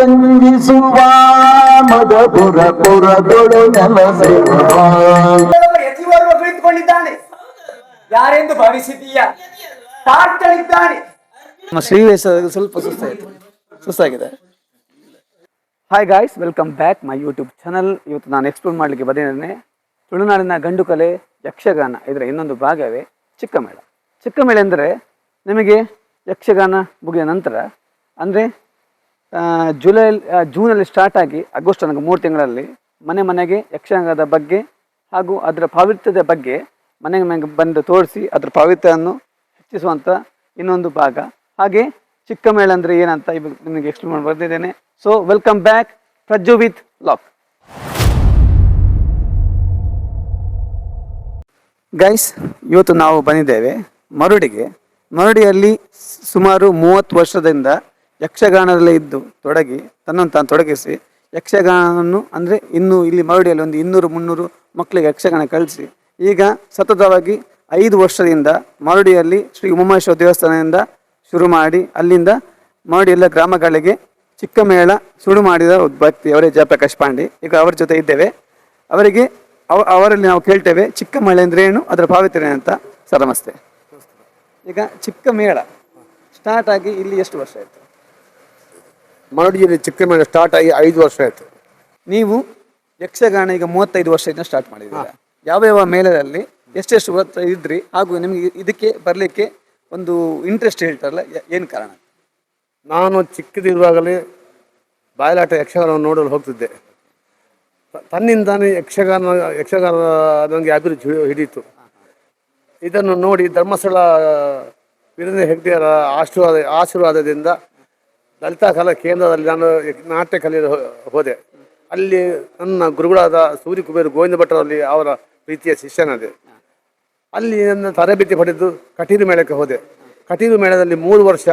ರಂಜಿಸುವ ಮಧುರ ಪುರದೊಳು ನೆಲೆಸಿರುವ ಯತಿವರ್ಗ ಕುಳಿತುಕೊಂಡಿದ್ದಾನೆ. ಯಾರೆಂದು ಭಾವಿಸಿದೀಯ? ತಾರ್ತಳಿದ್ದಾನೆ. ನಮ್ಮ ಶ್ರೀವೇಶ ಸ್ವಲ್ಪ ಸುಸ್ತಾಗಿದೆ. Hi guys, welcome back my YouTube channel. ಇವತ್ತು ನಾನು ಎಕ್ಸ್ಪ್ಲೋರ್ ಮಾಡಲಿಕ್ಕೆ ಬಂದಿದ್ದೇನೆ ತುಳುನಾಡಿನ ಗಂಡು ಕಲೆ ಯಕ್ಷಗಾನ. ಇದರ ಇನ್ನೊಂದು ಭಾಗವೇ ಚಿಕ್ಕಮೇಳ. ಚಿಕ್ಕಮೇಳ ಅಂದರೆ ನಿಮಗೆ ಯಕ್ಷಗಾನ ಮುಗಿದ ನಂತರ ಅಂದರೆ ಜೂನಲ್ಲಿ ಸ್ಟಾರ್ಟ್ ಆಗಿ ಆಗಸ್ಟ್ ತನಕ 3 ತಿಂಗಳಲ್ಲಿ ಮನೆ ಮನೆಗೆ ಯಕ್ಷಗಾನದ ಬಗ್ಗೆ ಹಾಗೂ ಅದರ ಪಾವಿತ್ರ್ಯದ ಬಗ್ಗೆ ಮನೆಗೆ ಬಂದು ತೋರಿಸಿ ಅದರ ಪಾವಿತ್ರ್ಯವನ್ನು ಹೆಚ್ಚಿಸುವಂಥ ಇನ್ನೊಂದು ಭಾಗ. ಹಾಗೆ ಚಿಕ್ಕಮೇಳ ಅಂದರೆ ಏನಂತ ಇವಾಗ ನಿಮಗೆ ಎಕ್ಸ್ಪ್ಲೇನ್ ಮಾಡಿ ಬರ್ತಿದ್ದೇನೆ. So welcome back Prajju with lock. Guys, ಇವತ್ತು ನಾವು ಬಂದಿದ್ದೇವೆ ಮರುಡಿಗೆ. ಮರುಡಿಯಲ್ಲಿ ಸುಮಾರು 30 ವರ್ಷದಿಂದ ಯಕ್ಷಗಾನದಲ್ಲೇ ಇದ್ದು ತೊಡಗಿ ತನ್ನನ್ನು ತಾನು ತೊಡಗಿಸಿ ಯಕ್ಷಗಾನವನ್ನು ಅಂದರೆ ಇನ್ನೂ ಇಲ್ಲಿ ಮರುಡಿಯಲ್ಲಿ ಒಂದು 200-300 ಮಕ್ಕಳಿಗೆ ಯಕ್ಷಗಾನ ಕಳಿಸಿ ಈಗ ಸತತವಾಗಿ 5 ವರ್ಷದಿಂದ ಮರುಡಿಯಲ್ಲಿ ಶ್ರೀ ಉಮಾಮಹೇಶ್ವರ ದೇವಸ್ಥಾನದಿಂದ ಶುರು ಮಾಡಿ ಅಲ್ಲಿಂದ ಮರುಡಿ ಎಲ್ಲ ಗ್ರಾಮಗಳಿಗೆ ಚಿಕ್ಕಮೇಳ ಶುರು ಮಾಡಿದ ವ್ಯಕ್ತಿ ಅವರೇ ಜಯಪ್ರಕಾಶ್ ಪಾಂಡೆ. ಈಗ ಅವರ ಜೊತೆ ಇದ್ದೇವೆ. ಅವರಲ್ಲಿ ನಾವು ಕೇಳ್ತೇವೆ ಚಿಕ್ಕಮೇಳ ಅಂದರೆ ಏನು, ಅದರ ಪಾವಿತ್ರ್ಯ ಅಂತ. ಸರ್ ನಮಸ್ತೆ. ಈಗ ಚಿಕ್ಕಮೇಳ ಸ್ಟಾರ್ಟ್ ಆಗಿ ಇಲ್ಲಿ ಎಷ್ಟು ವರ್ಷ ಆಯಿತು? ಮರುಡಿಯಲ್ಲಿ ಚಿಕ್ಕಮೇಳ ಸ್ಟಾರ್ಟ್ ಆಗಿ 5 ವರ್ಷ ಆಯಿತು. ನೀವು ಯಕ್ಷಗಾನ ಈಗ 35 ವರ್ಷದಿಂದ ಸ್ಟಾರ್ಟ್ ಮಾಡಿದ್ದೀರಾ. ಯಾವ ಮೇಳದಲ್ಲಿ ಎಷ್ಟೆಷ್ಟು ವರ್ಷ ಇದ್ರಿ ಹಾಗೂ ನಿಮಗೆ ಇದಕ್ಕೆ ಬರಲಿಕ್ಕೆ ಒಂದು ಇಂಟ್ರೆಸ್ಟ್ ಹೇಳ್ತಾರಲ್ಲ, ಏನು ಕಾರಣ? ನಾನು ಚಿಕ್ಕದಿರುವಾಗಲೇ ಬಾಯಲಾಟ ಯಕ್ಷಗಾನವನ್ನು ನೋಡಲು ಹೋಗ್ತಿದ್ದೆ. ತನ್ನಿಂದಾನೇ ಯಕ್ಷಗಾನ ನನಗೆ ಅಭಿರುಚಿ ಹಿಡಿಯಿತು. ಇದನ್ನು ನೋಡಿ ಧರ್ಮಸ್ಥಳ ವೀರೇಂದ್ರ ಹೆಗ್ಡೆಯವರ ಆಶೀರ್ವಾದದಿಂದ ಲಲಿತಾ ಕಲಾ ಕೇಂದ್ರದಲ್ಲಿ ನಾನು ನಾಟ್ಯ ಕಲಿಯಲು ಹೋದೆ. ಅಲ್ಲಿ ನನ್ನ ಗುರುಗಳಾದ ಸೂರ್ಯಕುಬೇರ್ ಗೋವಿಂದ ಭಟ್ಟರಲ್ಲಿ ಅವರ ಪ್ರೀತಿಯ ಶಿಷ್ಯನಾದೆ. ಅಲ್ಲಿ ನನ್ನ ತರಬೇತಿ ಪಡೆದು ಕಟೀಲು ಮೇಳಕ್ಕೆ ಹೋದೆ. ಕಟೀಲು ಮೇಳದಲ್ಲಿ 3 ವರ್ಷ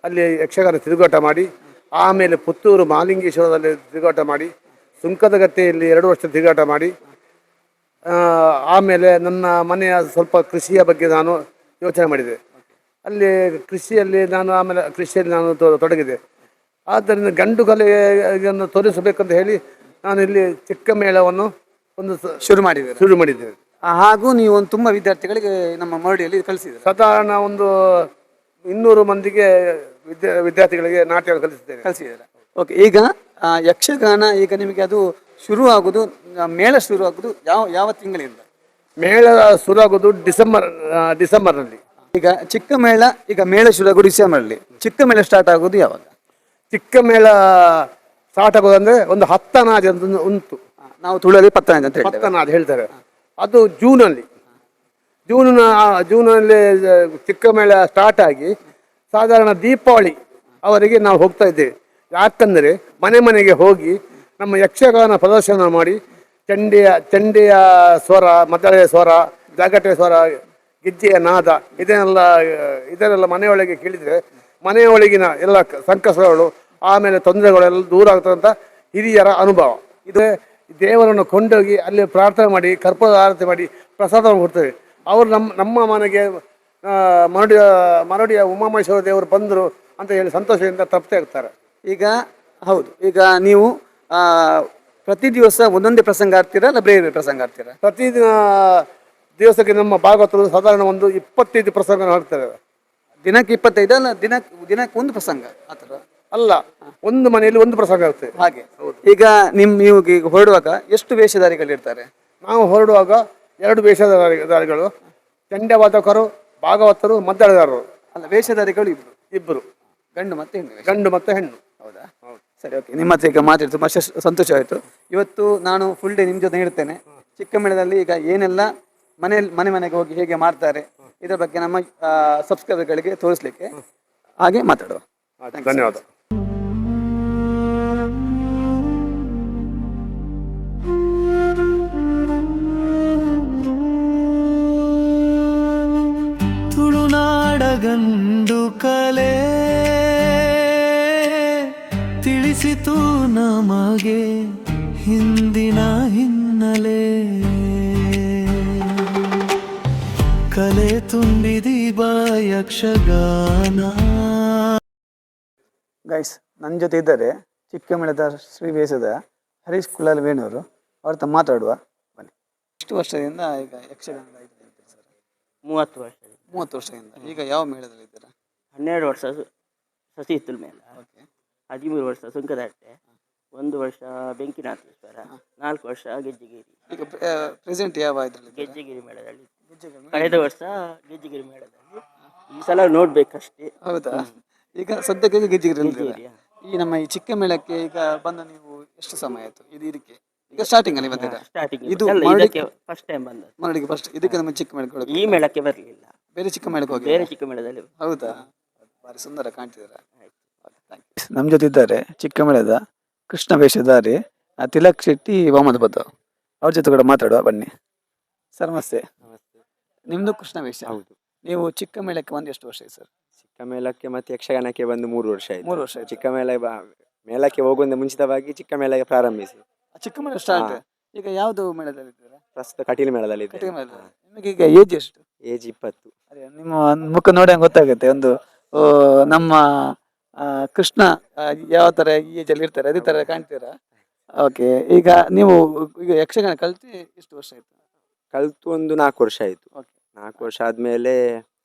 ಅಲ್ಲಿ ಯಕ್ಷಗಾನ ತಿರುಗಾಟ ಮಾಡಿ, ಆಮೇಲೆ ಪುತ್ತೂರು ಮಹಾಲಿಂಗೇಶ್ವರದಲ್ಲಿ ತಿರುಗಾಟ ಮಾಡಿ, ಸುಂಕದಗಟ್ಟೆಯಲ್ಲಿ 2 ವರ್ಷ ತಿರುಗಾಟ ಮಾಡಿ, ಆಮೇಲೆ ನನ್ನ ಮನೆಯ ಸ್ವಲ್ಪ ಕೃಷಿಯ ಬಗ್ಗೆ ನಾನು ಯೋಚನೆ ಮಾಡಿದೆ. ಅಲ್ಲಿ ಕೃಷಿಯಲ್ಲಿ ನಾನು ತೊಡಗಿದೆ. ಆದ್ದರಿಂದ ಗಂಡು ಕಲೆಯನ್ನು ತೋರಿಸಬೇಕಂತ ಹೇಳಿ ನಾನು ಇಲ್ಲಿ ಚಿಕ್ಕಮೇಳವನ್ನು ಶುರು ಮಾಡಿದ್ದೇನೆ. ಹಾಗೂ ನೀವು ಒಂದು ತುಂಬ ವಿದ್ಯಾರ್ಥಿಗಳಿಗೆ ನಮ್ಮ ಮರಡಿಯಲ್ಲಿ ಕಲಿಸಿದ್ದೀರಿ. ಸಾಧಾರಣ ಒಂದು 200 ಮಂದಿಗೆ ವಿದ್ಯಾರ್ಥಿಗಳಿಗೆ ನಾಟ್ಯ ಕಲಿಸಿದ್ದೇನೆ. ಓಕೆ, ಈಗ ಯಕ್ಷಗಾನ ಈಗ ನಿಮಗೆ ಅದು ಶುರು ಆಗೋದು, ಮೇಳ ಶುರು ಆಗೋದು ಯಾವ ತಿಂಗಳಿಂದ? ಮೇಳ ಶುರು ಆಗೋದು ಡಿಸೆಂಬರ್ನಲ್ಲಿ. ಈಗ ಚಿಕ್ಕಮೇಳ ಈಗ ಮೇಳ ಶುರು ಆಗೋದು ಡಿಸೆಂಬರ್ನಲ್ಲಿ. ಚಿಕ್ಕಮೇಳ ಸ್ಟಾರ್ಟ್ ಆಗೋದು ಯಾವಾಗ? ಚಿಕ್ಕಮೇಳ ಸ್ಟಾರ್ಟ್ ಆಗೋದಂದ್ರೆ ಒಂದು 10 ಅನಾದಿ ಅಂತ ಉಂಟು. ನಾವು ತುಳುವಲ್ಲಿ 10 ಅನಾದಿ ಅಂತ 10 ಅನಾದಿ ಹೇಳ್ತಾರೆ. ಅದು ಜೂನಲ್ಲಿ ಚಿಕ್ಕಮೇಳ ಸ್ಟಾರ್ಟ್ ಆಗಿ ಸಾಧಾರಣ ದೀಪಾವಳಿ ಅವರಿಗೆ ನಾವು ಹೋಗ್ತಾ ಇದ್ದೇವೆ. ಯಾಕಂದರೆ ಮನೆಗೆ ಹೋಗಿ ನಮ್ಮ ಯಕ್ಷಗಾನ ಪ್ರದರ್ಶನ ಮಾಡಿ ಚಂಡೆಯ ಸ್ವರ, ಮದ್ದಳೆಯ ಸ್ವರ, ಜಾಗಟೆಯ ಸ್ವರ, ಗೆಜ್ಜೆಯ ನಾದ ಇದನ್ನೆಲ್ಲ ಮನೆಯೊಳಗೆ ಕೇಳಿದರೆ ಮನೆಯೊಳಗಿನ ಎಲ್ಲ ಸಂಕಷ್ಟಗಳು ಆಮೇಲೆ ತೊಂದರೆಗಳೆಲ್ಲ ದೂರ ಆಗ್ತದಂತ ಹಿರಿಯರ ಅನುಭವ. ಇದು ದೇವರನ್ನು ಕೊಂಡೋಗಿ ಅಲ್ಲಿ ಪ್ರಾರ್ಥನೆ ಮಾಡಿ ಕರ್ಪೂರದ ಆರತಿ ಮಾಡಿ ಪ್ರಸಾದವನ್ನು ಕೊಡ್ತೇವೆ. ಅವರು ನಮ್ಮ ಮನೆಗೆ ಮರುಡಿಯ ಉಮಾಮಹೇಶ್ವರ ದೇವರು ಬಂದರು ಅಂತ ಹೇಳಿ ಸಂತೋಷದಿಂದ ತಪ್ಪುತ್ತಾ ಇರ್ತಾರೆ. ಈಗ ಹೌದು, ಈಗ ನೀವು ಪ್ರತಿ ದಿವಸ ಒಂದೊಂದೇ ಪ್ರಸಂಗ ಆಡ್ತೀರಾ ಅಲ್ಲ ಬೇರೆ ಪ್ರಸಂಗ ಆಡ್ತೀರಾ? ಪ್ರತಿದಿನ ದಿವಸಕ್ಕೆ ನಮ್ಮ ಭಾಗವತರು ಸಾಧಾರಣ ಒಂದು 25 ಪ್ರಸಂಗ ಹಾಡ್ತಾರೆ. ದಿನಕ್ಕೆ 25 ಅಲ್ಲ, ದಿನಕ್ಕೆ ಒಂದು ಪ್ರಸಂಗ ಆ ಥರ ಅಲ್ಲ, ಒಂದು ಮನೆಯಲ್ಲಿ ಒಂದು ಪ್ರಸಂಗ ಆಗುತ್ತೆ ಹಾಗೆ. ಈಗ ನೀವು ಹೊರಡುವಾಗ ಎಷ್ಟು ವೇಷಧಾರಿಗಳಿರ್ತಾರೆ? ನಾವು ಹೊರಡುವಾಗ 2 ವೇಷಧಾರಿಗಳು, ಚಂಡವಾದಕರು, ಭಾಗವತರು, ಮದ್ದಳೆದಾರರು. ಅಲ್ಲ, ವೇಷಧಾರಿಗಳು ಇಬ್ಬರು, ಗಂಡು ಮತ್ತು ಹೆಣ್ಣು. ಹೌದಾ? ಸರಿ, ಓಕೆ. ನಿಮ್ಮ ಹತ್ರ ಈಗ ಮಾತಾಡಿ ತುಂಬ ಸಂತೋಷ ಆಯಿತು. ಇವತ್ತು ನಾನು ಫುಲ್ ಡೇ ನಿಮ್ಮ ಜೊತೆ ಇರ್ತೇನೆ. ಚಿಕ್ಕಮೇಳದಲ್ಲಿ ಈಗ ಏನೆಲ್ಲ ಮನೆಗೆ ಹೋಗಿ ಹೇಗೆ ಮಾಡ್ತಾರೆ ಇದರ ಬಗ್ಗೆ ನಮ್ಮ ಸಬ್ಸ್ಕ್ರೈಬರ್ಗಳಿಗೆ ತೋರಿಸ್ಲಿಕ್ಕೆ ಹಾಗೆ ಮಾತಾಡುವ. ಧನ್ಯವಾದ. ತುಳುನಾಡ ಗಂಡು ಕಲೆ ತಿಳಿಸಿತು ನಮಗೆ ಹಿಂದಿನ ಹಿನ್ನೆಲೆ, ಕಲೆ ತುಂಬಿದಿ ಬಾ ಯಕ್ಷಗಾನ. ಗೈಸ್, ನನ್ನ ಜೊತೆ ಇದ್ದಾರೆ ಚಿಕ್ಕಮೇಳದ ಶ್ರೀ ವೇಷದ ಹರೀಶ್ ಕುಲಾಲ್ ವೇಣೂರು ಅವ್ರ ಹತ್ರ ಮಾತಾಡುವ ಬನ್ನಿ. ಎಷ್ಟು ವರ್ಷದಿಂದ ಈಗ ಯಕ್ಷಗಾನದ ಇದರಲ್ಲಿ ಇದ್ದೀರಾ ಸರ್? 30 ವರ್ಷ. 30 ವರ್ಷದಿಂದ. ಈಗ ಯಾವ ಮೇಳದಲ್ಲಿ ಇದ್ದೀರಾ? 12 ವರ್ಷ ಸಸಿ ಹಿತ್ತಲ ಮೇಳ, ಓಕೆ. 13 ವರ್ಷ ಸುಂಕದಟ್ಟೆ, 1 ವರ್ಷ ಬೆಂಕಿನಾಥೇಶ್ವರ, 4 ವರ್ಷ ಗೆಜ್ಜೆಗಿರಿ. ಈಗ ಪ್ರೆಸೆಂಟ್ ಯಾವ ಇದರಲ್ಲಿ ಇದ್ದೀರಾ? ಗೆಜ್ಜೆಗಿರಿ ಮೇಳದಲ್ಲಿ ಕಳೆದ ವರ್ಷ ಗೆಜ್ಜೆಗಿರಿ ಮೇಳದಲ್ಲಿ, ಈ ಸಲ ನೋಡ್ಬೇಕಷ್ಟೇ. ಹೌದಾ? ಈಗ ಸದ್ಯಕ್ಕೆ ಗೆಜ್ಜಿಗಿರಿ ಗೆಜ್ಜೆಗಿರಿಯಾ? ಈ ನಮ್ಮ ಈ ಚಿಕ್ಕ ಮೇಳಕ್ಕೆ ಈಗ ಬಂದು ನೀವು ಎಷ್ಟು ಸಮಯ ಆಯ್ತು? ಇದಕ್ಕೆ ಈಗ ಸ್ಟಾರ್ಟಿಂಗ್ ಅಲ್ಲಿ ಬಂದಿದೆ. ಸ್ಟಾರ್ಟಿಂಗ್ ಇದು ಇದಕ್ಕೆ ಫಸ್ಟ್ ಟೈಮ್ ಬಂದದ್ದು. ಮರಡಿಗೆ ಫಸ್ಟ್. ಇದಕ್ಕೆ ನಮ್ಮ ಚಿಕ್ಕ ಮೇಳಕ್ಕೆ ಈ ಮೇಳಕ್ಕೆ ಬರಲಿಲ್ಲ, ಬೇರೆ ಚಿಕ್ಕ ಮೇಳಕ್ಕೆ ಹೋಗಿ. ಬೇರೆ ಚಿಕ್ಕ ಮೇಳದಲ್ಲಿ. ಹೌದಾ? ಭಾರಿ ಸುಂದರ ಕಾಣ್ತಿದ್ದೀರಾ. ನಮ್ಮ ಜೊತೆ ಇದ್ದಾರೆ ಚಿಕ್ಕ ಮೇಳದ ಕೃಷ್ಣ ವೇಷಧಾರಿ ತಿಲಕ್ ಶೆಟ್ಟಿ ವಾಮದ ಬದ್ಧ. ಅವ್ರ ಜೊತೆ ಕೂಡ ಮಾತಾಡುವ ಬನ್ನಿ. ಸರ್ ನಮಸ್ತೆ. ನಿಮ್ದು ಕೃಷ್ಣ ವೇಷ? ಹೌದು. ನೀವು ಚಿಕ್ಕ ಮೇಳಕ್ಕೆ ಬಂದು ಎಷ್ಟು ವರ್ಷ ಆಯ್ತು ಸರ್? ಚಿಕ್ಕ ಮೇಳಕ್ಕೆ ಮತ್ತೆ ಯಕ್ಷಗಾನಕ್ಕೆ ಬಂದು 3 ವರ್ಷ ಆಯ್ತು. 3 ವರ್ಷ ಆಯ್ತು. ಚಿಕ್ಕ ಮೇಳಕ್ಕೆ ಹೋಗುವಂತ ಮುಂಚಿತವಾಗಿ ಚಿಕ್ಕ ಮೇಳಕ್ಕೆ ಪ್ರಾರಂಭಿಸಿ ಚಿಕ್ಕ ಮೇಳ ಸ್ಟಾರ್ಟ್. ಈಗ ಯಾವ್ದು ಮೇಳದಲ್ಲಿ ಇದ್ದೀರಾ? ಪ್ರಸ್ತುತ ಕಟೀಲು ಮೇಳದಲ್ಲಿ ಇದೆ. ಕಟೀಲು ಮೇಳದಲ್ಲಿ. ನಿಮಗೆ ಈಗ ಏಜ್ ಎಷ್ಟು? ಏಜ್ 20. ಅದೇ ನಿಮ್ಮ ಮುಖ ನೋಡಿ ಗೊತ್ತಾಗುತ್ತೆ ಒಂದು ನಮ್ಮ ಕೃಷ್ಣ ಯಾವ ತರ ಈ ಏಜ್ ಅಲ್ಲಿ ಇರ್ತಾರೆ ಅದೇ ತರ ಕಾಣ್ತೀರಾ. ಓಕೆ. ಈಗ ನೀವು ಈಗ ಯಕ್ಷಗಾನ ಕಲ್ತು ಎಷ್ಟು ವರ್ಷ ಆಯ್ತು? ಕಲ್ತು ಒಂದು 4 ವರ್ಷ ಆಯ್ತು. ಓಕೆ. 4 ವರ್ಷ ಆದ್ಮೇಲೆ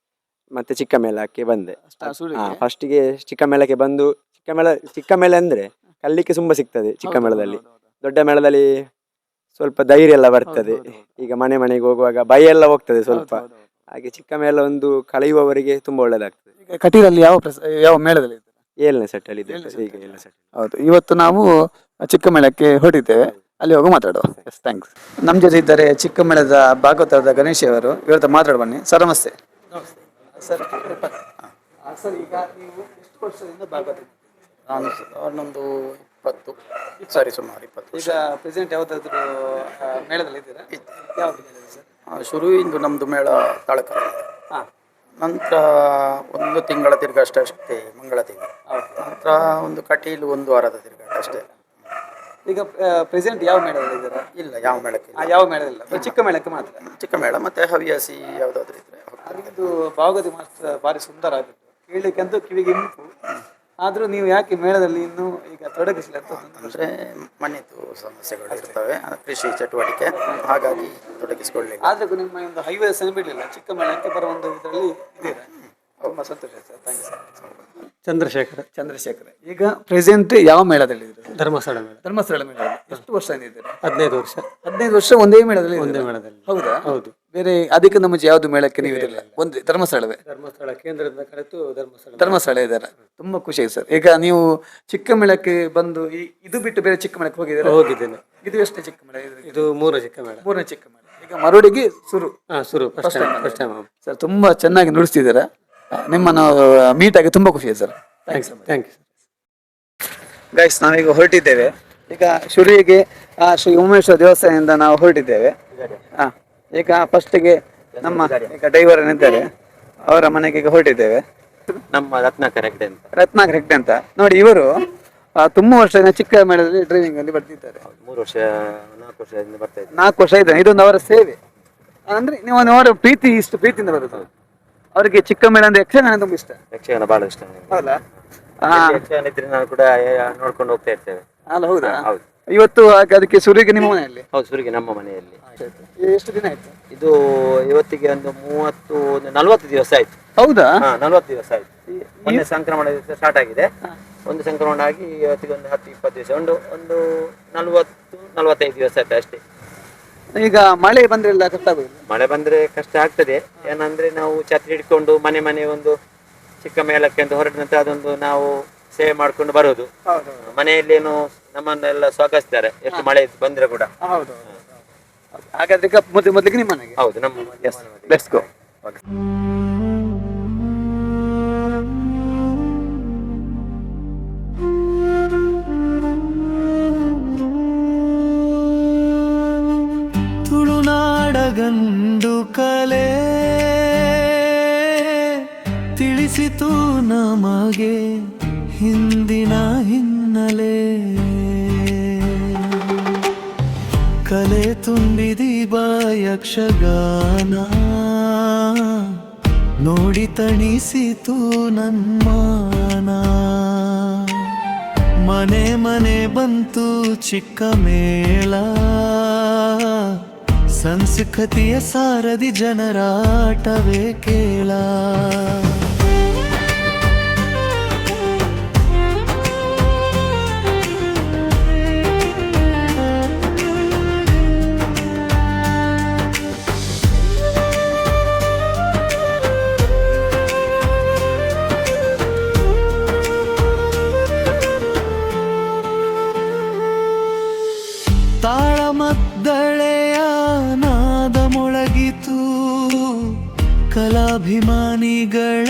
ಮತ್ತೆ ಚಿಕ್ಕ ಮೇಳಕ್ಕೆ ಬಂದೆ. ಸುಳಿಗೆ? ಫಸ್ಟಿಗೆ ಚಿಕ್ಕ ಮೇಳಕ್ಕೆ ಬಂದು ಚಿಕ್ಕ ಮೇಳ ಅಂದ್ರೆ ಕಲಿಕ್ಕೆ ತುಂಬಾ ಸಿಗ್ತದೆ ಚಿಕ್ಕ ಮೇಳದಲ್ಲಿ. ದೊಡ್ಡ ಮೇಳದಲ್ಲಿ ಸ್ವಲ್ಪ ಧೈರ್ಯ ಎಲ್ಲ ಬರ್ತದೆ. ಈಗ ಮನೆಗೆ ಹೋಗುವಾಗ ಭಯ ಎಲ್ಲ ಹೋಗ್ತದೆ ಸ್ವಲ್ಪ. ಹಾಗೆ ಚಿಕ್ಕ ಮೇಳ ಒಂದು ಕಳೆಯುವವರಿಗೆ ತುಂಬಾ ಒಳ್ಳೆದಾಗ್ತದೆ. ಈಗ ಕಟೀಲಲ್ಲಿ ಯಾವ ಮೇಳದಲ್ಲಿ ಇದ್ದೀರಾ? 7ನೇ ಸೆಟ್ ಅಲ್ಲಿ ಇದೆ ಈಗ. 7ನೇ ಸೆಟ್. ಹೌದು. ಇವತ್ತು ನಾವು ಚಿಕ್ಕ ಮೇಳಕ್ಕೆ ಹೊರಟಿದ್ದೇವೆ, ಅಲ್ಲಿ ಹೋಗಿ ಮಾತಾಡುವ. ಥ್ಯಾಂಕ್ಸ್. ನಮ್ಮ ಜೊತೆ ಇದ್ದಾರೆ ಚಿಕ್ಕ ಮೇಳದ ಭಾಗವತರದ ಗಣೇಶ್ ಅವರು. ಇವತ್ತು ಮಾತಾಡ ಬನ್ನಿ. ಸರ್ ನಮಸ್ತೆ. ಸರ್ ಸರ್ ಈಗ ನೀವು ಎಷ್ಟು ವರ್ಷದಿಂದ ಭಾಗವತ? ನಾನು ಒಂದೊಂದು 20 ಸುಮಾರು 20 ಈಗ ಪ್ರೆಸೆಂಟ್ ಯಾವುದಾದ್ರು ಮೇಳದಲ್ಲಿ ಇದ್ದೀರಾ? ಯಾವುದು ಮೇಳದಲ್ಲಿ ಸರ್? ಶುರುವಿಂದು ನಮ್ಮದು ಮೇಳ ತಳಕರ. ಹಾಂ. ನಂತರ 1 ತಿಂಗಳ ತಿರುಗಷ್ಟೇ ಮಂಗಳ ತಿಂಗಳು. ನಂತರ ಒಂದು ಕಟೀಲು 1 ವಾರದ ತಿರುಗಾಟ ಅಷ್ಟೇ. ಈಗ ಪ್ರೆಸೆಂಟ್ ಯಾವ ಮೇಳದಲ್ಲಿ ಇದ್ದೀರಾ? ಇಲ್ಲ, ಯಾವ ಮೇಳಕ್ಕೆ ಇಲ್ಲ. ಯಾವ ಮೇಳದಿಲ್ಲ, ಚಿಕ್ಕ ಮೇಳಕ್ಕೆ ಮಾತ್ರ. ಚಿಕ್ಕ ಮೇಳ ಮತ್ತೆ ಹವ್ಯಾಸಿ ಯಾವುದಾದ್ರೂ ಇದ್ರೆ ಅದು ಭಾಗವತಿ ಮಾಸ್ಟರ್ ಭಾರಿ ಸುಂದರ ಆಗಿತ್ತು, ಕೇಳಲಿಕ್ಕೆ ಅಂತೂ ಕಿವಿಗೆ ಇಂಪು. ಆದರೂ ನೀವು ಯಾಕೆ ಮೇಳದಲ್ಲಿ ಇನ್ನೂ ಈಗ ತೊಡಗಿಸಲಿ ಅಂತ? ಅಂದರೆ ಮನೆಯದು ಸಮಸ್ಯೆಗಳು ಇರ್ತವೆ, ಕೃಷಿ ಚಟುವಟಿಕೆ, ಹಾಗಾಗಿ ತೊಡಗಿಸಿಕೊಳ್ಳಲಿಲ್ಲ. ಆದ್ರೂ ನಿಮ್ಮ ಒಂದು ಹವ್ಯಾಸ ಬಿಡಲಿಲ್ಲ, ಚಿಕ್ಕ ಮೇಳಕ್ಕೆ ಬರೋ ಒಂದು ಇದರಲ್ಲಿ ಇದ್ದೀರಾ. ತುಂಬ ಸಂತೋಷ ಸರ್. Thanks sir. ಚಂದ್ರಶೇಖರ ಈಗ ಪ್ರೆಸೆಂಟ್ ಯಾವ ಮೇಳದಲ್ಲಿ ಇದ್ದೀರಾ? ಧರ್ಮಸ್ಥಳ ಮೇಳ. ಧರ್ಮಸ್ಥಳ ಮೇಳದಲ್ಲಿ. ಎಷ್ಟು ವರ್ಷ ಇದ್ದೀರಾ? 15 ವರ್ಷ. 15 ವರ್ಷ ಒಂದೇ ಮೇಳದಲ್ಲಿ? ಒಂದೇ ಮೇಳದಲ್ಲಿ. ಹೌದಾ? ಹೌದು. ಬೇರೆ ಅದಕ್ಕೆ ನಮ್ಮ ಯಾವ್ದು ಮೇಳಕ್ಕೆ ನೀವು ಇರಲಿಲ್ಲ? ಒಂದೇ ಧರ್ಮಸ್ಥಳವೇ? ಧರ್ಮಸ್ಥಳ ಕೇಂದ್ರದಿಂದ ಕರೆತು ಧರ್ಮಸ್ಥಳ ಇದ್ದಾರೆ. ತುಂಬಾ ಖುಷಿ ಆಯ್ತು ಸರ್. ಈಗ ನೀವು ಚಿಕ್ಕ ಮೇಳಕ್ಕೆ ಬಂದು ಇದು ಬಿಟ್ಟು ಬೇರೆ ಚಿಕ್ಕ ಮೇಳಕ್ಕೆ ಹೋಗಿದ್ದೀರಾ? ಹೋಗಿದ್ದೇನೆ. ಇದು ಎಷ್ಟೇ ಚಿಕ್ಕ ಮೇಳ? ಇದು 3 ಚಿಕ್ಕ ಮೇಳ. 3ನೇ ಚಿಕ್ಕ ಮೇಳ. ಈಗ ಮರುಡಿಗೆ ಶುರು ಫಸ್ಟ್ ಟೈಮ್. ಸರ್ ತುಂಬಾ ಚೆನ್ನಾಗಿ ನುಡಿಸ್ತಿದ್ದೀರಾ. ನಿಮ್ಮನ್ನು ಮೀಟ್ ಆಗಿ ತುಂಬಾ ಖುಷಿ ಆಯ್ತು ಸರ್. Thank you. ಗೈಸ್, ನಾವೀಗ ಹೊರಟಿದ್ದೇವೆ. ಈಗ ಶುರುವಿಗೆ ಶ್ರೀ ಉಮೇಶ್ವರ ದೇವಸ್ಥಾನದಿಂದ ನಾವು ಹೊರಟಿದ್ದೇವೆ. ಈಗ ಫಸ್ಟಿಗೆ ನಮ್ಮ ಈಗ ಡ್ರೈವರ್ ಏನಿದ್ದಾರೆ ಅವರ ಮನೆಗೆ ಈಗ ಹೊರಟಿದ್ದೇವೆ. ನಮ್ಮ ರತ್ನಾಕರ್ ಹೆಗ್ಡೆ ಅಂತ. ರತ್ನಾಕರ್ ಹೆಗ್ಡೆ ಅಂತ ನೋಡಿ. ಇವರು ತುಂಬಾ ವರ್ಷ ಚಿಕ್ಕ ಮೇಳದಲ್ಲಿ ಡ್ರೈವಿಂಗ್ ಅಲ್ಲಿ ಬರ್ತಿದ್ದಾರೆ. 3 ವರ್ಷ 4 ವರ್ಷದಿಂದ ಬರ್ತಾ ಇದ್ದಾರೆ. 4 ವರ್ಷ ಇದೆ. ಇದೊಂದು ಅವರ ಸೇವೆ ಅಂದ್ರೆ ನೀವು ಅವರ ಪ್ರೀತಿ, ಇಷ್ಟು ಪ್ರೀತಿಯಿಂದ ಬರುದು ಅವರಿಗೆ. ಚಿಕ್ಕ ಮೇಳ ಅಂದ್ರೆ ಯಕ್ಷಗಾನ ತುಂಬಾ ಇಷ್ಟ. ಯಕ್ಷಗಾನ ಬಹಳ ಇಷ್ಟ. ಹೌದಾ? ಯಕ್ಷಗಾನ ಇದ್ರೆ ನಾನು ಕೂಡ ನೋಡ್ಕೊಂಡು ಹೋಗ್ತಾ ಇರ್ತೇವೆ. ಅಲ್ಲ, ಹೌದಾ? ಹೌದು. ಇವತ್ತು ಅದಕ್ಕೆ ಶುರುವಿಗೆ ನಿಮ್ಮ ಮನೆಯಲ್ಲಿ? ಹೌದು, ಸುರಿಗೆ ನಮ್ಮ ಮನೆಯಲ್ಲಿ. ಎಷ್ಟು ದಿನ ಆಯ್ತು? ಇದು ಇವತ್ತಿಗೆ ಒಂದು 40 ದಿವಸ ಆಯ್ತು. ಹೌದಾ? 40 ದಿವಸ ಆಯ್ತು. ಮೊನ್ನೆ ಸಂಕ್ರಮಣ ದಿವಸ ಸ್ಟಾರ್ಟ್ ಆಗಿದೆ. ಒಂದು ಸಂಕ್ರಮಣ ಆಗಿ ಇವತ್ತಿಗೆ ಒಂದು 10-20 ದಿವಸ, ಒಂದು 40-45 ದಿವಸ ಆಯ್ತು ಅಷ್ಟೇ. ಈಗ ಮಳೆ ಬಂದ್ರೆಲ್ಲ ಕಷ್ಟ ಆಗುದಿಲ್ಲ? ಮಳೆ ಬಂದ್ರೆ ಕಷ್ಟ ಆಗ್ತದೆ. ಏನಂದ್ರೆ ನಾವು ಛತ್ರಿ ಹಿಡ್ಕೊಂಡು ಮನೆ ಒಂದು ಚಿಕ್ಕ ಮೇಳಕ್ಕೆ ಅಂತ ಹೊರಟ ನಂತರ ಅದೊಂದು ನಾವು ಸೇವೆ ಮಾಡ್ಕೊಂಡು ಬರೋದು. ಮನೆಯಲ್ಲೇನು ನಮ್ಮನ್ನೆಲ್ಲ ಸ್ವಾಗತಿಸ್ತಾರೆ ಎಷ್ಟು ಮಳೆ ಬಂದ್ರೆ ಕೂಡ. ಹಾಗಾದ್ರೆ ಮೊದಲಿಗೆ ನಿಮ್ಮ ಮನೆಗೆ? ಹೌದು, ನಮ್ಮ. Let's go. ತುಳುನಾಡಗಂಡು ಕಲೆ ತಿಳಿಸಿತು ನಮಗೆ ಹಿಂದಿನ ಹಿನ್ನೆಲೆ. ಕಲೆ ತುಂಬಿದೀವ ಯಕ್ಷಗಾನ ನೋಡಿ ತಣಿಸಿತು ನನ್ಮಾನ. ಮನೆ ಮನೆ ಬಂತು ಚಿಕ್ಕ ಮೇಳ, ಸಂಸ್ಕೃತಿಯ ಸಾರದಿ ಜನರಾಟವೇ ಕೇಳ. ತಾಳಮದ್ದಳೆಯ ನಾದ ಮೊಳಗಿತು, ಕಲಾಭಿಮಾನಿಗಳ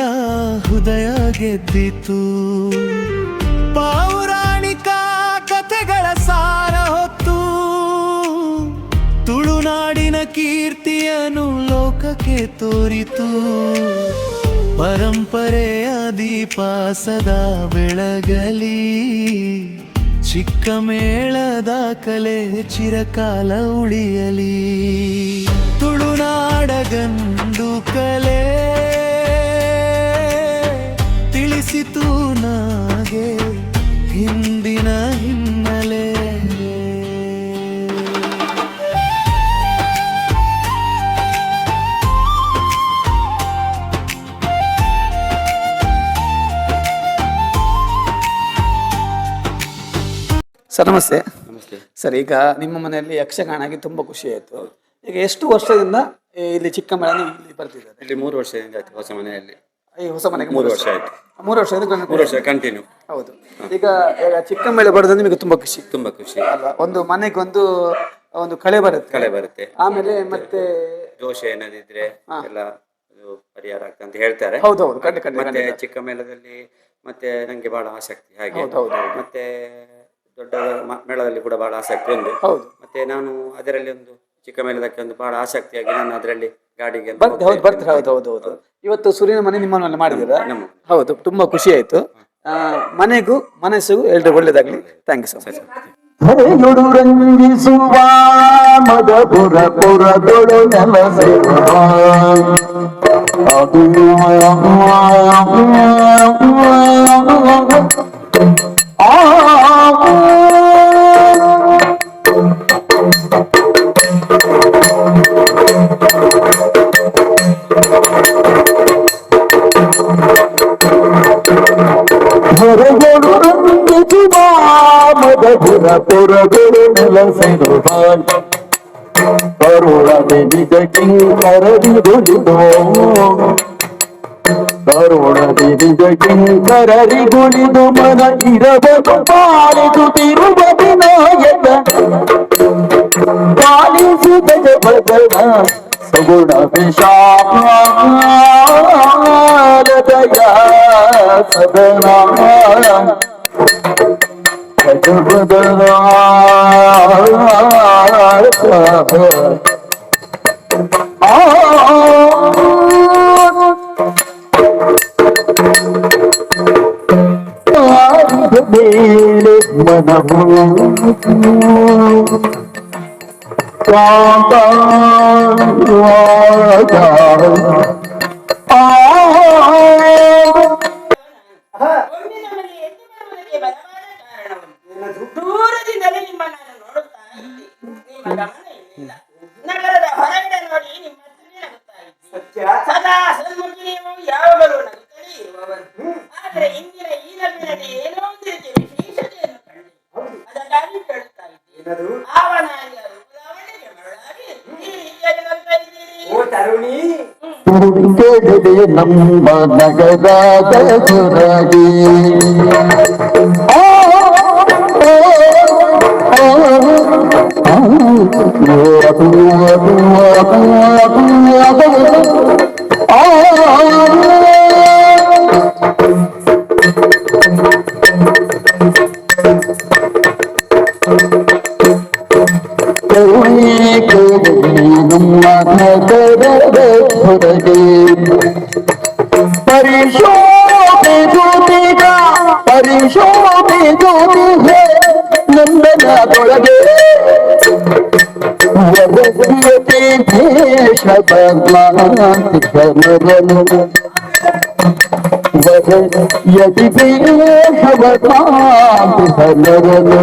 ಹೃದಯ ಗೆದ್ದಿತು. ಪೌರಾಣಿಕ ಕಥೆಗಳ ಸಾರ ಹೊತ್ತು ತುಳುನಾಡಿನ ಕೀರ್ತಿಯನ್ನು ಲೋಕಕ್ಕೆ ತೋರಿತು. ಪರಂಪರೆಯ ದೀಪ ಸದಾ ಬೆಳಗಲಿ, ಚಿಕ್ಕ ಮೇಳದ ಕಲೆ ಚಿರಕಾಲ ಉಳಿಯಲಿ. ತುಳುನಾಡ ಗಂಡು ಕಲೆ ತಿಳಿಸಿತು ನಾಗೆ ಹಿಂದಿನ ಹಿನ್ನೆಲೆ. ಸರ್ ನಮಸ್ತೆ. ನಮಸ್ತೆ. ಸರ್, ಈಗ ನಿಮ್ಮ ಮನೆಯಲ್ಲಿ ಯಕ್ಷಗಾನ ಆಗಿ ತುಂಬ ಖುಷಿ ಆಯಿತು. ಈಗ ಎಷ್ಟು ವರ್ಷದಿಂದ ಇಲ್ಲಿ ಚಿಕ್ಕ ಮೇಳ ಇಲ್ಲಿ ಬರ್ತಿದ್ದಾರೆ? ಇಲ್ಲಿ 3 ವರ್ಷದಿಂದ ಆಯ್ತು ಹೊಸ ಮನೆಯಲ್ಲಿ. ಈ ಹೊಸ ಮನೆಗೆ 3 ವರ್ಷ ಆಯ್ತು. 3 ವರ್ಷದಿಂದ 3 ವರ್ಷ ಕಂಟಿನ್ಯೂ. ಹೌದು. ಈಗ ಚಿಕ್ಕ ಮೇಳ ಬರೋದು ನಿಮಗೆ ತುಂಬಾ ಖುಷಿ ತುಂಬಾ ಖುಷಿ ಅಲ್ವಾ? ಒಂದು ಮನೆಗೆ ಒಂದು ಕಳೆ ಬರುತ್ತೆ. ಆಮೇಲೆ ಮತ್ತೆ ದೋಷ ಏನಾದಿದ್ರೆ ಎಲ್ಲ ಪರಿಹಾರ ಆಗ್ತದೆ ಅಂತ ಹೇಳ್ತಾರೆ. ಹೌದೌದು, ಮತ್ತೆ ಚಿಕ್ಕ ಮೇಳದಲ್ಲಿ ಮತ್ತೆ ನಂಗೆ ಬಹಳ ಆಸಕ್ತಿ ಹಾಗೆ. ಮತ್ತೆ ದೊಡ್ಡ ಮೇಳದಲ್ಲಿ ಕೂಡ ಬಹಳ ಆಸಕ್ತಿ ಒಂದು. ಮತ್ತೆ ನಾನು ಅದರಲ್ಲಿ ಒಂದು ಚಿಕ್ಕ ಮೇಳದಕ್ಕೆ ಒಂದು ಬಹಳ ಆಸಕ್ತಿಯಾಗಿ ನಾನು ಅದರಲ್ಲಿ ಗಾಡಿಗೆ ಹೌದು. ಇವತ್ತು ಸೂರ್ಯನ ಮನೆ ನಿಮ್ಮನ್ನು ಮಾಡಿದ್ದೀರಾ? ಹೌದು, ತುಂಬಾ ಖುಷಿ ಆಯ್ತು. ಮನೆಗೂ ಮನಸ್ಸಿಗೂ ಎಲ್ರಿಗೂ ಒಳ್ಳೇದಾಗ್ಲಿ. Thank you so much. ಧರೆಯೊಡು ರಂಜಿಸುವ ಮದಪುರ ಪುರದೊಳು ನೆಲಸಿರುವ ಹೊರಗಡು ರಂಗಿಸುವ ಮದಪುರ ಪುರದೊಳು ನೆಲಸಿರುವ ಕರುಣದೆ ನಿಜ ಕಿಂಕರರಿಗುಳಿದೋ ಕರುಣದೆ ನಿಜ ಕಿಂಕರರಿಗುಳಿದು ಮನ ಇರಬೇಕು ಪಾಲಿಸುತ್ತಿರುವ ವಿನಾಯಕ ಪಾಲಿಸಿದ ಜಗದ ಸಗುಣ ವಿಶಾಲದಯ ಸದನ ಮೇಲೆ ಮನವು ದೂರದಿಂದಲೇ ನಿಮ್ಮನ್ನು ನೋಡುತ್ತಾ ಇದ್ದೆ. ನಿಮ್ಮ ಗಮನ ಇಲ್ಲ. ನಗರದ ಹೊರಗಡೆ ನೋಡಿ ನಿಮ್ಮ ನಗುತ್ತಾ ಇದ್ದೆ. ಸದಾ ಸನ್ಮುಖಿ ನೀವು ಯಾವಾಗಲೂ ನಗುತ್ತಲೇ ಇರುವವರು. ಆದ್ರೆ ಇಂದಿನ ಈ ನಗುವಿನಲ್ಲಿ ಏನೋ ಒಂದು ರೀತಿಯ ವಿಶೇಷತೆಯನ್ನು ಕಂಡು ಅದಕ್ಕಾಗಿ ಕೇಳುತ್ತಾ ಇದ್ದೆ. ಆವನಾಗಿ ಅವನಿಗೆ ಮರಳಾಗಿ ಈ ರೀತಿಯಾಗಿ ನಗುತ್ತಾ ಇದ್ದೀರಿ. ಓ ತರುಣಿ, ನಮ್ಮ ನಗರದ ಸುರಗಿ ಪರಿಶೋಭೆ ಜ್ಯೋತಿ ಹೇ ನಂದನದೊಳಗೆ ಬರುವರೆ ಯದಿ ದೇಹವ ಕಾಂತಿ ಸಲರನು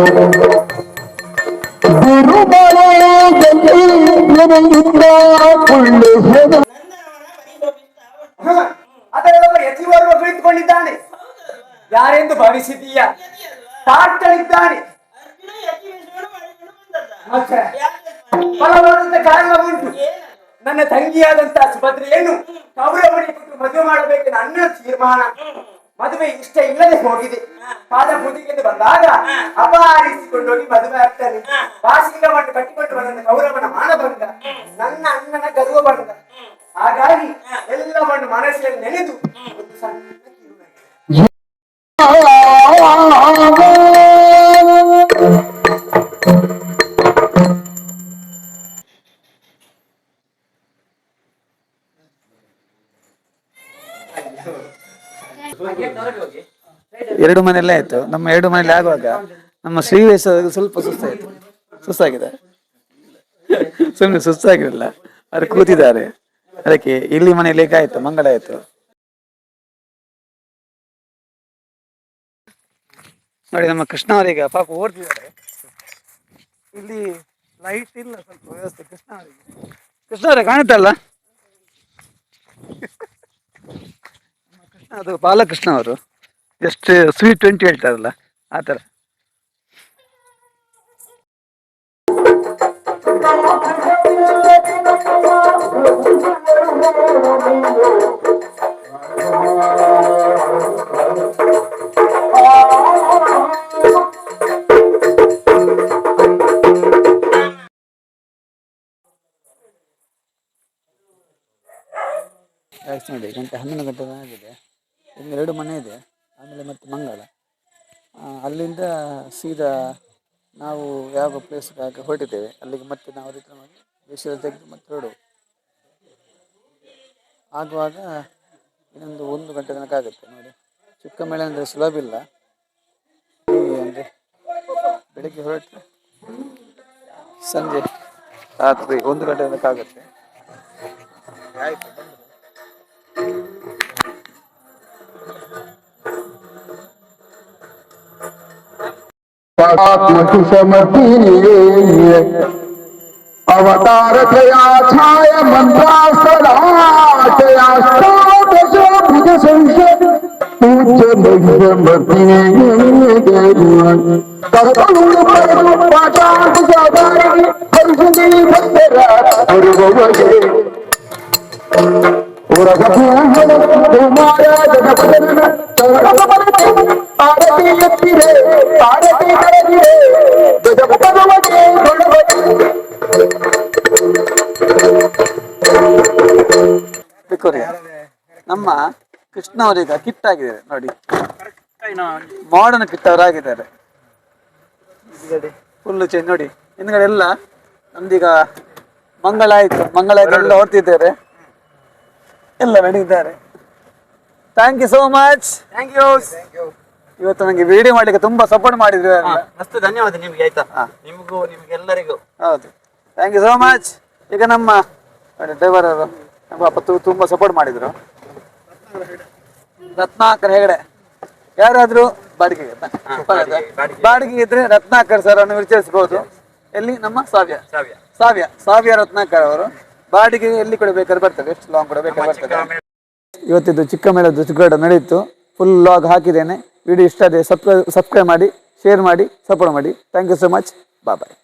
ಗುರುಮಳೆಯಲ್ಲಿ ನೆನೆಯುತ್ತ ಕುಳ್ಳು ಹೆದ ನಂದನವನ ಪರಿಶೋಭಿಸ್ತಾ ಉಂಟು. ಅದರೊಬ್ಬ ಯತಿವರ್ವ ಕುಳಿತುಕೊಂಡಿದ್ದಾನೆ. ಯಾರೆಂದು ಭಾವಿಸಿದೀಯ? ಯತಿಯಲ್ವಾ? ತಾರ್ತಳಿದ್ದಾನೆ. ಅರ್ಜುನ ಯತಿ ವೇಷವನ್ನು ಮಾಡಿಕೊಂಡು ಬಂದದ್ದ. ಮತ್ತೆ? ಯಾಕೆ ಸ್ವಾಮಿ? ಬಲವಾದಂತ ಕಾರಣ ಉಂಟು. ಏನದು? ನನ್ನ ತಂಗಿಯಾದಂತಹ ಸುಭದ್ರೆಯನ್ನು ಕೌರವನಿಗೆ ಕೊಟ್ಟು ಮದುವೆ ಮಾಡಬೇಕು ನನ್ನ ತೀರ್ಮಾನ. ಮದುವೆ ಇಷ್ಟ ಇಲ್ಲದೆ ಹೋಗಿದೆ. ಪಾದ ಪೂಜೆಗೆ ಬಂದಾಗ ಅಪಹರಿಸಿಕೊಂಡೋಗಿ ಮದುವೆ ಆಗ್ತಾನೆ. ಬಾಸಿಂಗವನ್ನು ಕಟ್ಟಿಕೊಂಡು ಬಂದ ಕೌರವನ ಮಾನಭಂಗ, ನನ್ನ ಅಣ್ಣನ ಗರ್ವಭಂಗ. ಹಾಗಾಗಿ ಎಲ್ಲವನ್ನು ಮನಸ್ಸಿನಲ್ಲಿ ನೆನೆದು ಒಂದು ಸಣ್ಣ ಕಿರುನಗೆ. ಎರಡು ಮನೆಯಲ್ಲೇ ಆಯ್ತು. ನಮ್ಮ ಎರಡು ಮನೆಯಲ್ಲಿ ಆಗುವಾಗ ನಮ್ಮ ಶ್ರೀವೇಶ ಸ್ವಲ್ಪ ಸುಸ್ತಾಗಿದೆ. ಸುಮ್ಮನೆ ಸುಸ್ತಾಗಿರಲಿಲ್ಲ, ಅವ್ರು ಕೂತಿದ್ದಾರೆ. ಅದಕ್ಕೆ ಇಲ್ಲಿ ಮನೆಯಲ್ಲಿ ಆಯ್ತು, ಮಂಗಳ ಆಯ್ತು. ನೋಡಿ ನಮ್ಮ ಕೃಷ್ಣ ಅವರೀಗ ಪಾಪ ಓಡ್ತಿದ್ದಾರೆ. ಇಲ್ಲಿ ಲೈಟ್ ಇಲ್ಲ, ಸ್ವಲ್ಪ ವ್ಯವಸ್ಥೆ. ಕೃಷ್ಣ ಅವರೇ ಕಾಣುತ್ತಲ್ಲ, ಕೃಷ್ಣ ಅದು ಬಾಲಕೃಷ್ಣ ಅವರು ಜಸ್ಟ್ ಸ್ವೀಟ್ 20 ಹೇಳ್ತಾರಲ್ಲ ಆ ಥರ. ನೋಡಿ ಗಂಟೆ 11 ಗಂಟೆ ಆಗಿದೆ. ಇನ್ನು 2 ಮನೆ ಇದೆ, ಆಮೇಲೆ ಮತ್ತೆ ಮಂಗಳ. ಅಲ್ಲಿಂದ ಸೀದಾ ನಾವು ಯಾವ ಪ್ಲೇಸ್ಗೆ ಹೊರಟಿದ್ದೇವೆ ಅಲ್ಲಿಗೆ ಮತ್ತೆ ನಾವು ರಿಟರ್ನ್ ಮಾಡಿ ದೇಶದ ತೆಗೆದು ಮತ್ತೆ ಹೊರಡು ಆಗುವಾಗ ಇನ್ನೊಂದು 1 ಗಂಟೆ ತನಕ ಆಗುತ್ತೆ. ನೋಡಿ ಚಿಕ್ಕ ಮೇಳ ಅಂದರೆ ಸುಲಭ ಇಲ್ಲ. ಅಂದರೆ ಬೆಳಿಗ್ಗೆ ಹೊರಟರೆ ಸಂಜೆ ರಾತ್ರಿ 1 ಗಂಟೆ ತನಕ ಆಗುತ್ತೆ. ಆಯಿತು. समर्थिनी अवतार थया छाय मंत्रास्तराचया षोडशो भुज संशय पूज्य मध्यमर्थिनी करतुंड परु पाशांत साधारी हर्षदी भद्रा हरिवगे कुमार जगपदन चरणमलते आरती यत्तिरे आरती करदिरे जगपदवगे गणपति ನಮ್ಮ ಕೃಷ್ಣ ಅವರೀಗ ಕಿಟ್ ಆಗಿದ್ದಾರೆ ನೋಡಿ, ಮಾಡರ್ನ್ ಕಿಟ್ ಅವರಾಗಿದ್ದಾರೆ. ಫುಲ್ಲು ಚೇಂಜ್ ನೋಡಿ. ಹಿಂದ್ಗಡೆ ಎಲ್ಲ ನಮ್ದೀಗ ಮಂಗಳ ಆಯ್ತು, ಎಲ್ಲ ಹೊರ್ತಿದ್ದಾರೆ, ಎಲ್ಲ ನಡೆದಿದ್ದಾರೆ. Thank you so much. Thank you. ಇವತ್ತು ನನಗೆ ವಿಡಿಯೋ ಮಾಡ್ಲಿಕ್ಕೆ ತುಂಬಾ ಸಪೋರ್ಟ್ ಮಾಡಿದ್ರು. ಮಸ್ತ್ ಧನ್ಯವಾದ ನಿಮ್ಗೆ. ಆಯ್ತಾ, ನಿಮಗೆಲ್ಲರಿಗೂ ಹೌದು, ಥ್ಯಾಂಕ್ ಯು ಸೋ ಮಚ್. ಈಗ ನಮ್ಮ ಡ್ರೈವರ್ ಅವರು ನಮ್ಮ ತುಂಬಾ ಸಪೋರ್ಟ್ ಮಾಡಿದ್ರು. ರತ್ನಾಕರ್ ಹೆಗಡೆ, ಯಾರಾದ್ರೂ ಬಾಡಿಗೆ ಇದ್ರೆ ರತ್ನಾಕರ್ ಸರ್ ಅನ್ನು ವಿಚಾರಿಸಬಹುದು. ಎಲ್ಲಿ? ನಮ್ಮ ಸಾವ್ಯ ರತ್ನಾಕರ್ ಅವರು ಬಾಡಿಗೆ ಎಲ್ಲಿ ಕೂಡ ಬೇಕಾದ್ರೆ ಬರ್ತದೆ, ಎಷ್ಟು ಲಾಂಗ್ ಕೂಡ ಬೇಕಾದ್ರೆ ಬರ್ತದೆ. ಇವತ್ತಿದ್ದು ಚಿಕ್ಕ ಮೇಳದ್ದು ಚಿಕ್ಕ ನಡೆಯಿತು. ಫುಲ್ ಲಾಗ್ ಹಾಕಿದ್ದೇನೆ. ವಿಡಿಯೋ ಇಷ್ಟ ಆದರೆ ಸಬ್ಸ್ಕ್ರೈಬ್ ಮಾಡಿ, ಶೇರ್ ಮಾಡಿ, ಸಪೋರ್ಟ್ ಮಾಡಿ. Thank you so much. Bye.